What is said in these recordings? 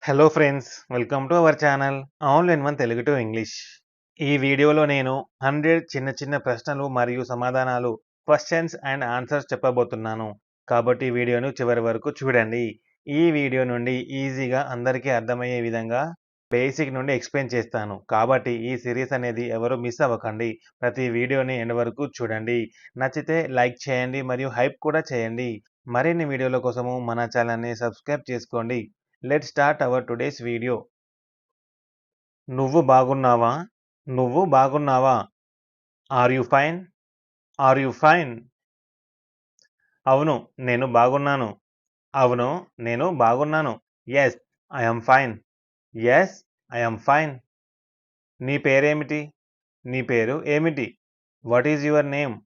Hello friends, welcome to our channel all in one Telugu to English. ఈ వీడియోలో నేను 100 చిన్న చిన్న ప్రశ్నలు మరియు సమాధానాలు క్వశ్చన్స్ అండ్ ఆన్సర్స్ చెప్పబోతున్నాను. కాబట్టి వీడియోను చివరి వరకు చూడండి. ఈ వీడియో నుండి ఈజీగా అందరికీ అర్థమయ్యే విధంగా బేసిక్ నుండి ఎక్స్ప్లెయిన్ చేస్తాను. కాబట్టి ఈ సిరీస్ అనేది ఎవరు మిస్ అవ్వకండి. ప్రతి వీడియోని ఎండ్ వరకు చూడండి. నచ్చితే లైక్ చేయండి మరియు హైప్ కూడా చేయండి. మరిన్ని వీడియోల కోసము మన ఛానల్ని సబ్స్క్రైబ్ చేసుకోండి. Let's start our today's video. నువ్వు బాగున్నావా? నువ్వు బాగున్నావా? Are you fine? Are you fine? అవును, నేను బాగున్నాను. అవును, నేను బాగున్నాను. Yes, I am fine. Yes, I am fine. నీ పేరేమిటి? నీ పేరు ఏమిటి? What is your name?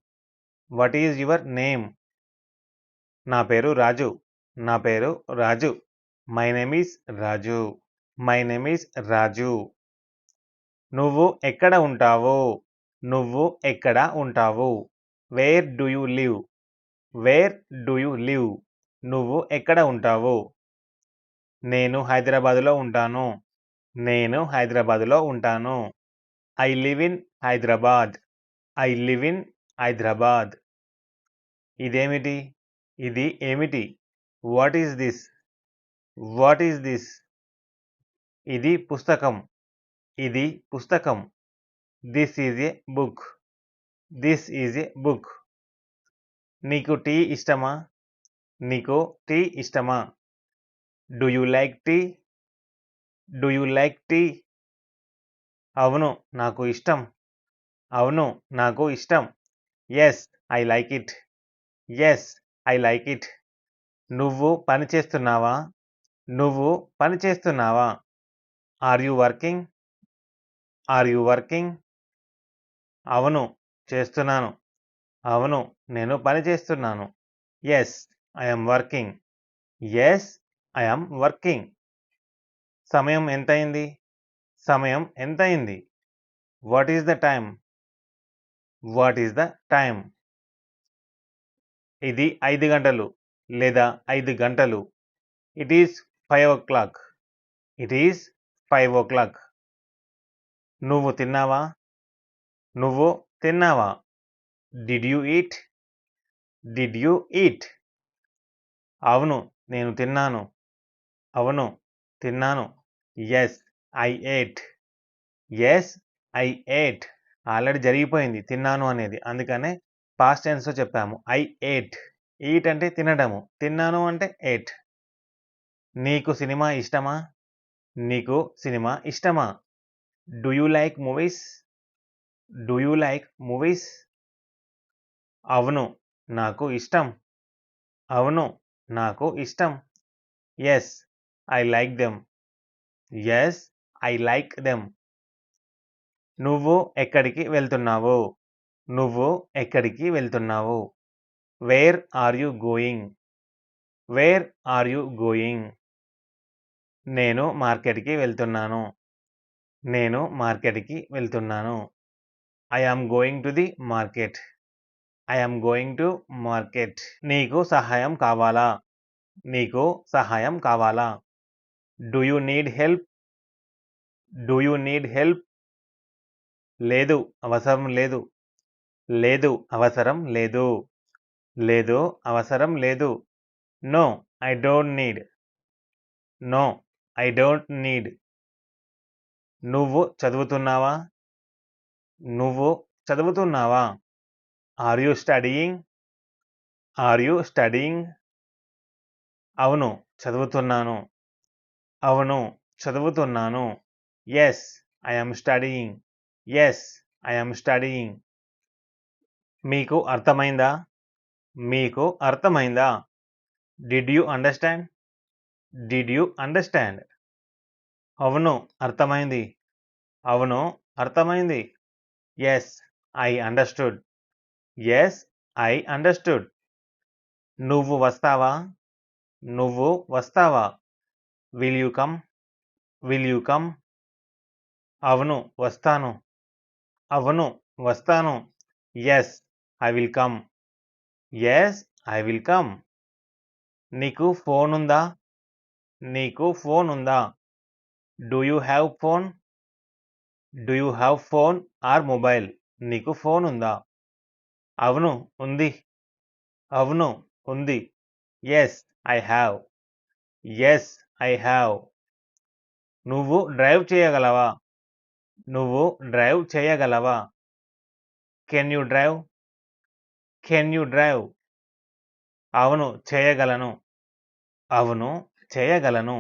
What is your name? నా పేరు రాజు. నా పేరు Raju. My name is Raju. My name is Raju. నువ్వు ఎక్కడ ఉంటావు? నువ్వు ఎక్కడ ఉంటావు? Where do you live? Wear do you live? నువ్వు ఎక్కడ ఉంటావు? నేను హైదరాబాదులో ఉంటాను. నేను హైదరాబాదులో ఉంటాను. I live in Hyderabad. I live in Hyderabad. ఇదేమిటి? ఇది ఏమిటి? What is this? What is this? ఇది పుస్తకం. ఇది పుస్తకం. This is a book. This is a book. నీకు టీ ఇష్టమా? నీకు టీ ఇష్టమా? Do you like tea? Do you like tea? అవును, నాకు ఇష్టం. అవును, నాకు ఇష్టం. Yes, I like it. Yes, I like it. నువ్వు పని చేస్తున్నావా? నువ్వు పని చేస్తున్నావా? Are you working? Are you working? అవును, చేస్తున్నాను. అవును, నేను పని చేస్తున్నాను. Yes, I am working. Yes, I am working. సమయం ఎంతయింది? సమయం ఎంతయింది? What is the time? What is the time? ఇది 5 గంటలు లేదా 5 గంటలు. It is 5 o'clock. It is 5 o'clock. నువ్వు తిన్నావా? నువ్వు తిన్నావా? Did you eat? Did you eat? అవును, నేను తిన్నాను. అవును, తిన్నాను. Yes, I at. Yes, I at. Already జరిగిపోయింది తిన్నాను అనేది. అందుకనే పాస్ట్ టెన్స్‌లో చెప్పాము. I ate. ఈట్ అంటే తినడము. తిన్నాను అంటే ఏట్. నీకు సినిమా ఇష్టమా? నీకు సినిమా ఇష్టమా? Do you like movies? Do you like movies? అవును, నాకు ఇష్టం. అవును, నాకు ఇష్టం. Yes, I like them. Yes, I like them. నువ్వు ఎక్కడికి వెళ్తున్నావు? నువ్వు ఎక్కడికి వెళ్తున్నావు? Where are you going? Where are you going? నేను మార్కెట్‌కి వెళ్తున్నాను. నేను మార్కెట్‌కి వెళ్తున్నాను. I am going to the market. I am going to market. నీకు సహాయం కావాలా? నీకు సహాయం కావాలా? Do you need help? Do you need help? లేదు, అవసరం లేదు. లేదు, అవసరం లేదు. లేదు, అవసరం లేదు. No, I don't need. No, I don't need. నువ్వు చదువుతున్నావా? నువ్వు చదువుతున్నావా? Are you studying? Are you studying? అవును, చదువుతున్నాను. అవును, చదువుతున్నాను. Yes, I am studying. Yes, I am studying. మీకు అర్థమైందా? మీకు అర్థమైందా? Did you understand? Did you understand? అవును, అర్థమైంది. అవును, అర్థమైంది. Yes, I understood. Yes, I understood. నువ్వు వస్తావా? నువ్వు వస్తావా? Will you come? Will you come? అవును, వస్తాను. అవును, వస్తాను. Yes, I will come. Yes, I will come. నీకు ఫోనుందా? నీకు ఫోనుందా? Do you have phone? Do you have phone or mobile? నీకు ఫోన్ ఉందా? అవును, ఉంది. అవును, ఉంది. Yes, I have. Yes, I have. నువ్వు డ్రైవ్ చేయగలవా? నువ్వు డ్రైవ్ చేయగలవా? Can you drive? Can you drive? అవును, చేయగలను. అవును, చేయగలను.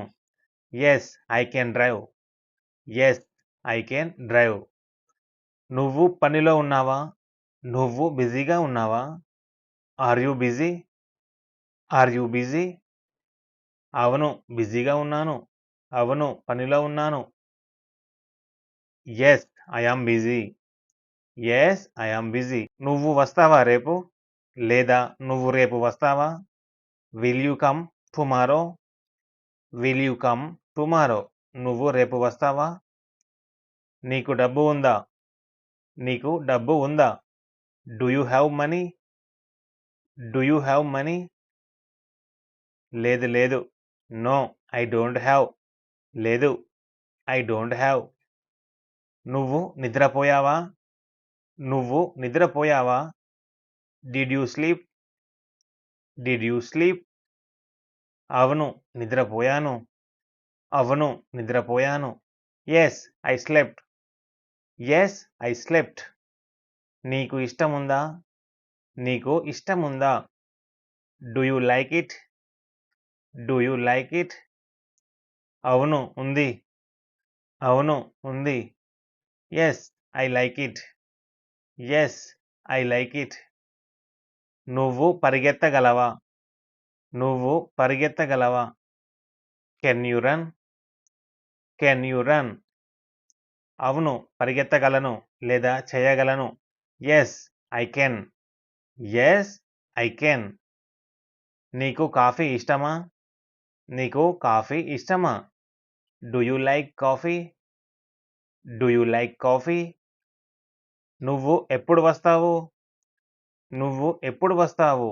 Yes, I can drive. Yes, I can drive. నువ్వు పనిలో ఉన్నావా? నువ్వు బిజీగా ఉన్నావా? Are you busy? Are you busy? అవును, బిజీగా ఉన్నాను. అవును, పనిలో ఉన్నాను. Yes, I am busy. Yes, I am busy. నువ్వు వస్తావా రేపు? లేదా నువ్వు రేపు వస్తావా? Will you come tomorrow? Will you come tomorrow? నువ్వు రేపు వస్తావా? నీకు డబ్బు ఉందా? నీకు డబ్బు ఉందా? Do you have money? Do you have money? లేదు, లేదు. No, I don't have. లేదు, ఐ డోంట్ హ్యావ్. నువ్వు నిద్రపోయావా? నువ్వు నిద్రపోయావా? డిడ్ యూ స్లీప్? డిడ్ యూ స్లీప్? అవును, నిద్రపోయాను. అవును, నిద్రపోయాను. Yes, I slept. Yes, I slept. నీకు ఇష్టముందా? నీకు ఇష్టముందా? Do you like it? Do you like it? అవును, ఉంది. అవును, ఉంది. Yes, I like it. Yes, I like it. నువ్వు పరిగెత్తగలవా? నువ్వు పరిగెత్తగలవా? Can you run? Can you run? అవును, పరిగెత్తగలను లేదా చేయగలను. Yes, I can. Yes, I can. నీకు కాఫీ ఇష్టమా? నీకు కాఫీ ఇష్టమా? Do you like coffee? Do you like coffee? నువ్వు ఎప్పుడు వస్తావు? నువ్వు ఎప్పుడు వస్తావు?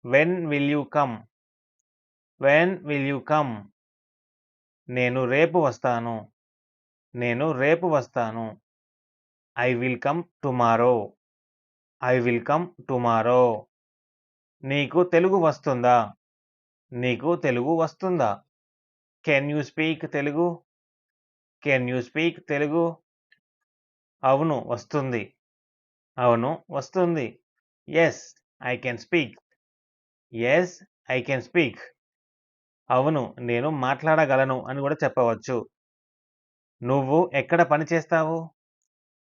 When will you come? When will you come? నేను రేపు వస్తాను. నేను రేపు వస్తాను. I will come tomorrow. I will come tomorrow. నీకు తెలుగు వస్తుందా? నీకు తెలుగు వస్తుందా? Can you speak Telugu? Can you speak Telugu? అవును, వస్తుంది. అవును, వస్తుంది. Yes, I can speak. Yes, I can speak. అవును, నేను మాట్లాడగలను అని కూడా చెప్పవచ్చు. నువ్వు ఎక్కడ పని చేస్తావు?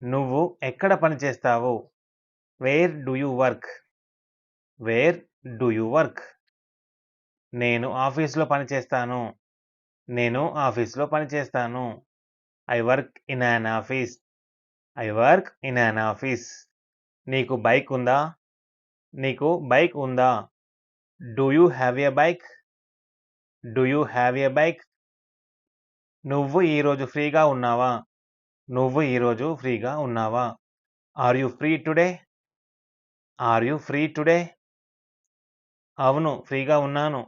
నువ్వు ఎక్కడ పని చేస్తావు? Where do you work? Where do you work? నేను ఆఫీస్‌లో పని చేస్తాను. నేను ఆఫీస్‌లో పని చేస్తాను. I work in an office. I work in an office. నీకు బైక్ ఉందా? నీకు బైక్ ఉందా? Do you have a bike? Do you have a bike? నువ్వు ఈరోజు ఫ్రీగా ఉన్నావా? నువ్వు ఈరోజు ఫ్రీగా ఉన్నావా? Are you free today? Are you free today? అవును, ఫ్రీగా ఉన్నాను.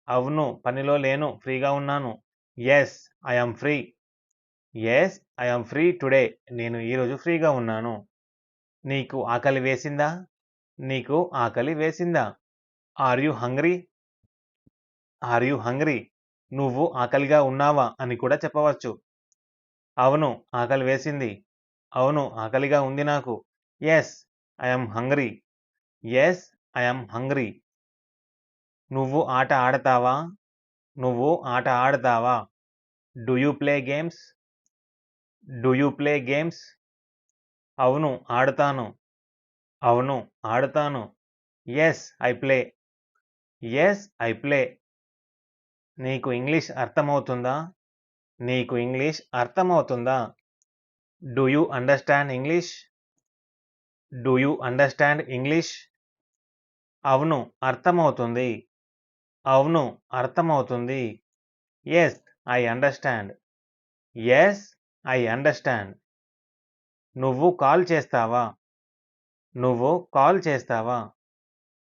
అవును, పనిలో లేను. ఫ్రీగా ఉన్నాను. Yes, I yam free. Yes, I yam free today. నేను ఈరోజు ఫ్రీగా ఉన్నాను. నీకు ఆకలి వేసిందా? నీకు ఆకలి వేసిందా? Are you hungry? Are you hungry? నువ్వు ఆకలిగా ఉన్నావా అని కూడా చెప్పవచ్చు. అవును, ఆకలి వేసింది. అవును, ఆకలిగా ఉంది నాకు. Yes, I am hungry. Yes, I am hungry. నువ్వు ఆట ఆడతావా? నువ్వు ఆట ఆడతావా? Do you play games? Do you play games? అవును, ఆడతాను. అవును, ఆడతాను. Yes, I play. Yes, I play. నీకు ఇంగ్లీష్ అర్థమవుతుందా? నీకు ఇంగ్లీష్ అర్థమవుతుందా? Do you understand English? Do you understand English? అవును, అర్థమవుతుంది. అవును, అర్థమవుతుంది. Yes, I understand. Yes, I understand. నువ్వు కాల్ చేస్తావా? నువ్వు కాల్ చేస్తావా?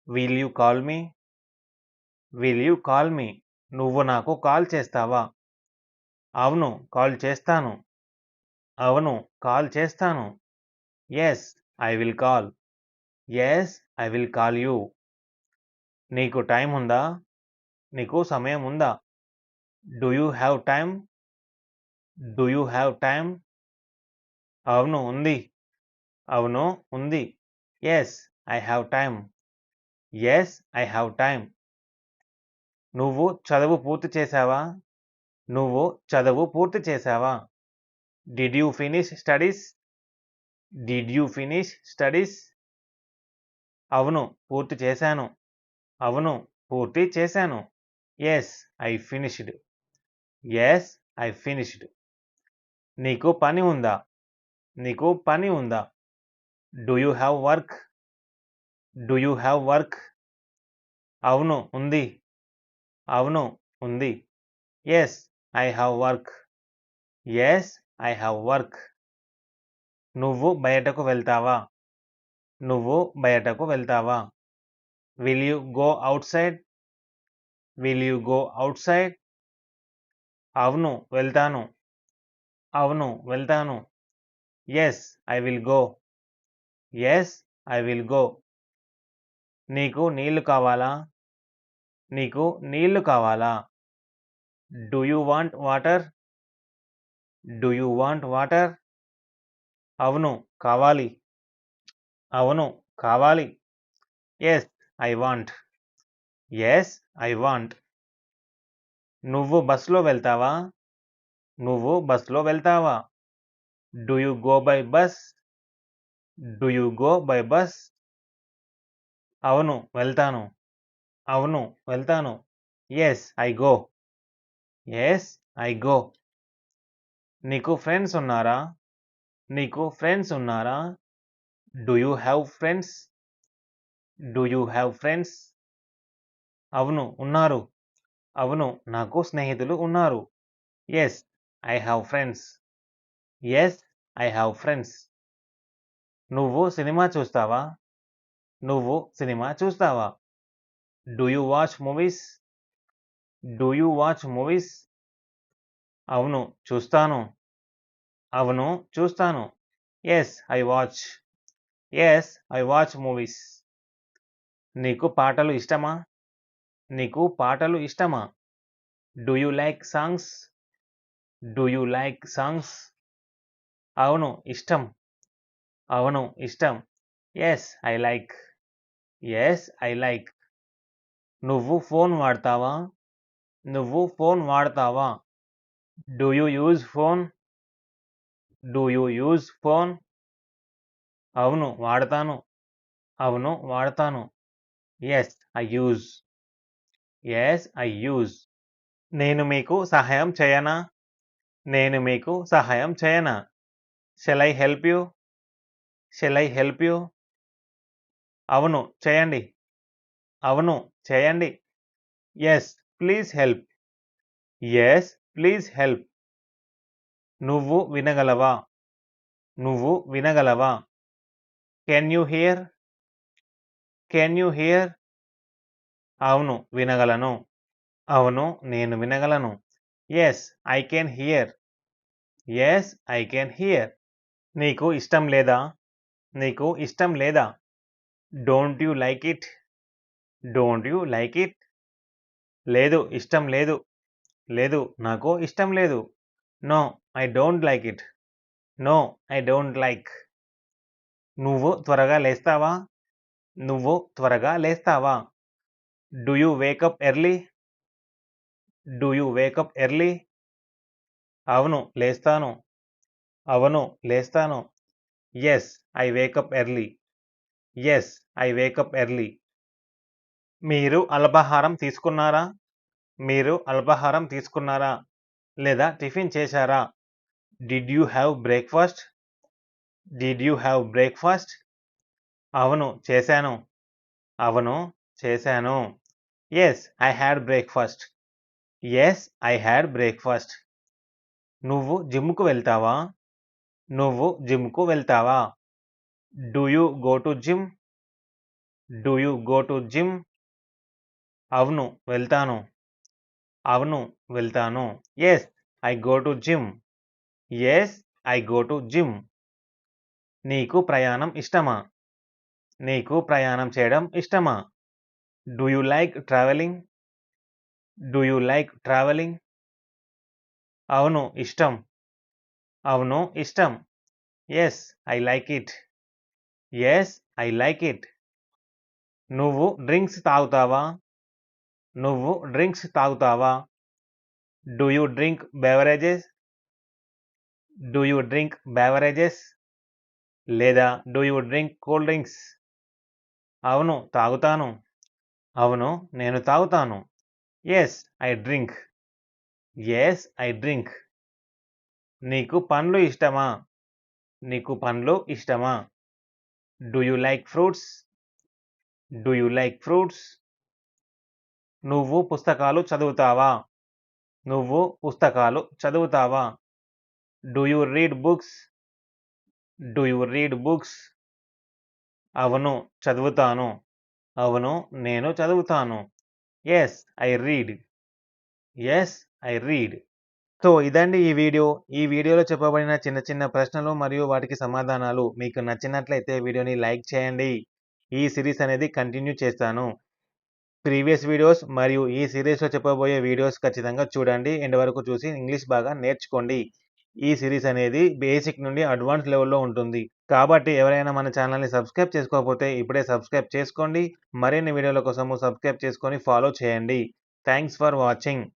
Will you call me? Will you call మీ? నువ్వు నాకు కాల్ చేస్తావా? అవును. కాల్ చేస్తాను. అవును. కాల్ చేస్తాను. Yes. I will call. Yes. I will call you. నీకు టైం ఉందా? నీకు సమయం ఉందా? Do you have time? Do you have time? అవును. ఉంది. అవును. ఉంది. Yes. I have time. Yes. I have time. నువ్వు చదువు పూర్తి చేశావా? నువ్వు చదువు పూర్తి చేశావా? Did you finish studies? Did you finish studies? అవును. పూర్తి చేశాను. అవును. పూర్తి చేశాను. Yes. I finished. Yes. I finished. నీకు పని ఉందా? నీకు పని ఉందా? Do you have work? Do you have work? అవును. ఉంది. అవును. ఉంది. Yes. I have work. Yes. I have work. నువ్వు బయటకు వెళ్తావా? నువ్వు బయటకు వెళ్తావా? Will you go outside? Will you go outside? అవును. వెళ్తాను. అవును. వెళ్తాను. Yes. I will go. Yes. I will go. నీకు నీళ్లు కావాలా? నీకు నీళ్లు కావాలా? Do you want water? Do you want water? అవును. కావాలి. అవును. కావాలి. Yes. I want. Yes. I want. నువ్వు బస్‌లో వెళ్తావా? నువ్వు బస్‌లో వెళ్తావా? Do you go by bus? Do you go by bus? అవును. వెళ్తాను. అవును. వెళ్తాను. Yes. I go. Yes. I go. నీకు ఫ్రెండ్స్ ఉన్నారా? నీకు ఫ్రెండ్స్ ఉన్నారా? Do you have friends? Do you have friends? అవును. ఉన్నారు. అవును. నాకు స్నేహితులు ఉన్నారు. Yes. I have friends. Yes. I have friends. నువ్వు సినిమా చూస్తావా? నువ్వు సినిమా చూస్తావా? Do you watch movies? Do you watch movies? అవును. చూస్తాను. అవును. చూస్తాను. Yes. I watch. Yes. I watch movies. నీకు పాటలు ఇష్టమా? నీకు పాటలు ఇష్టమా? Do you like songs? Do you like songs? అవును. ఇష్టం. అవును. ఇష్టం. Yes. I like. Yes. I like. నువ్వు ఫోన్ వాడతావా? నువ్వు ఫోన్ వాడతావా? Do you use phone? Do you use phone? అవును. వాడతాను. అవును. వాడతాను. Yes. I use. Yes. I use. నేను మీకు సహాయం చేయనా? నేను మీకు సహాయం చేయనా? Shall I help you? Shall I help you? అవును. చేయండి. అవును. చేయండి. Yes. Please help. Yes. Please help. నువ్వు వినగలవా? నువ్వు వినగలవా? Can you hear? Can you hear? అవును. వినగలను. అవును. నేను వినగలను. Yes. I can hear. Yes. I can hear. నీకు ఇష్టం లేదా? నీకు ఇష్టం లేదా? Don't you like it? Don't you like it? లేదు. ఇష్టం లేదు. లేదు. నాకు ఇష్టం లేదు. No. I don't like it. No. I don't like. నువ్వు త్వరగా లేస్తావా? నువ్వు త్వరగా లేస్తావా? Do you wake up early? Do you wake up early? అవును. లేస్తాను. అవును. లేస్తాను. Yes. I wake up early. Yes. I wake up early. మీరు అల్పాహారం తీసుకున్నారా? మీరు అల్పాహారం తీసుకున్నారా? లేదా టిఫిన్ చేశారా? Did you have breakfast? Did you have breakfast? అవును. చేశాను. అవును. చేశాను. Yes. I had breakfast. Yes. I had breakfast. నువ్వు జిమ్‌కు వెళ్తావా? నువ్వు జిమ్‌కు వెళ్తావా? Do you go to gym? Do you go to gym? అవును. వెళ్తాను. అవును. వెళ్తాను. Yes. I go to gym. Yes, I go to gym. నీకు ప్రయాణం ఇష్టమా? నీకు ప్రయాణం చేయడం ఇష్టమా? Do you like travelling? Do you like travelling? అవును, ఇష్టం. అవును, ఇష్టం. Yes, I like it. Yes, I like it. నువ్వు డ్రింక్స్ తాగుతావా? నువ్వు డ్రింక్స్ తాగుతావా? Do you drink beverages? Do you drink beverages? లేదా do you drink cool drinks? అవును, తాగుతాను. అవును, నేను తాగుతాను. Yes, I drink. Yes, I drink. నీకు పండ్లు ఇష్టమా? నీకు పండ్లు ఇష్టమా? Do you like fruits? Do you like fruits? నువ్వు పుస్తకాలు చదువుతావా? నువ్వు పుస్తకాలు చదువుతావా? Do you read books? Do you read books? అవును, చదువుతాను. అవును, నేను చదువుతాను. Yes, I read. Yes, I read. So, ఇదండి ఈ వీడియో. ఈ వీడియోలో చెప్పబడిన చిన్న చిన్న ప్రశ్నలు మరియు వాటికి సమాధానాలు మీకు నచ్చినట్లయితే వీడియోని లైక్ చేయండి. ఈ సీరీస్ అనేది కంటిన్యూ చేస్తాను. ప్రీవియస్ వీడియోస్ మరియు ఈ సీరీస్‌లో చెప్పబోయే వీడియోస్ ఖచ్చితంగా చూడండి. ఎండ్ వరకు చూసి ఇంగ్లీష్ బాగా నేర్చుకోండి. ఈ సీరీస్ అనేది బేసిక్ నుండి అడ్వాన్స్ లెవెల్‌లో ఉంటుంది. కాబట్టి ఎవరైనా మన ఛానెల్‌ని సబ్స్క్రైబ్ చేసుకోకపోతే ఇప్పుడే సబ్స్క్రైబ్ చేసుకోండి. మరిన్ని వీడియోల కోసము సబ్స్క్రైబ్ చేసుకొని ఫాలో చేయండి. Thanks for watching.